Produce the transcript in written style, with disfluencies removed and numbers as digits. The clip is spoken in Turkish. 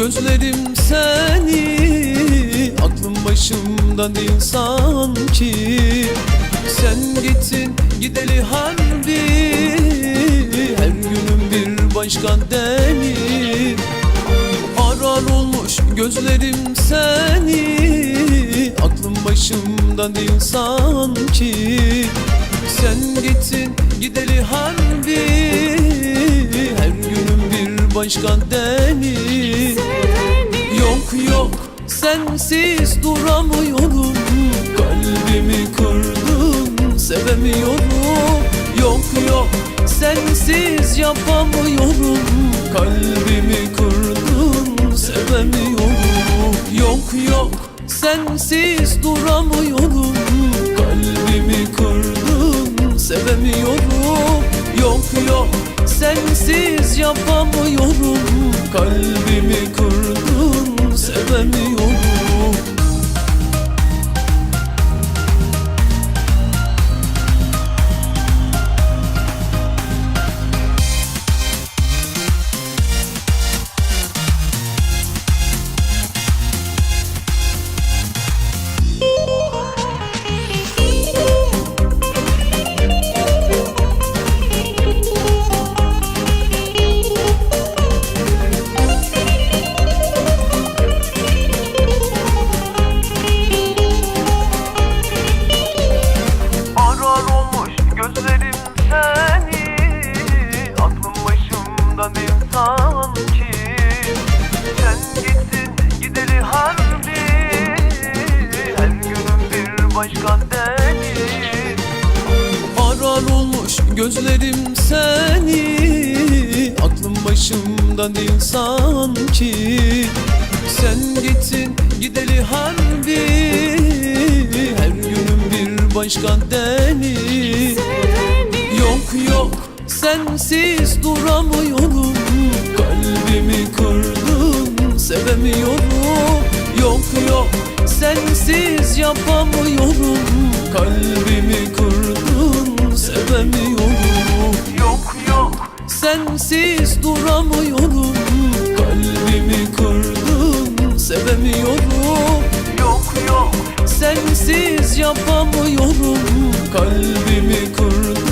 gözlerim seni, aklım başımda değil sanki. Sen gittin gideli harbi, her günüm bir başka deli. Arar olmuş gözlerim seni, aklım başımda değil sanki. Sen gittin gideli harbi, her günüm bir başka deli. Yok yok sensiz duramıyorum, kalbimi kırdın sevemiyorum. Yok yok sensiz yapamıyorum, kalbimi kırdın sevemiyorum. Yok yok sensiz duramıyorum, kalbimi kırdın sevemiyorum. Yok yok sensiz yapamıyorum, kalbimi kırdın sevemiyorum. Gözlerim seni, aklım başımda değil sanki. Sen gittin gideli harbi, her günüm bir başka deli. Arar olmuş gözlerim seni, aklım başımda değil sanki. Sen gittin gideli harbi, her günüm bir başka deli. Yok yok sensiz duramıyorum, kalbimi kırdın sevemiyorum. Yok yok sensiz yapamıyorum, kalbimi kırdın sevemiyorum. Yok yok sensiz duramıyorum, kalbimi kırdın sevemiyorum. Yok yok sensiz yapamıyorum, kalbimi kırdın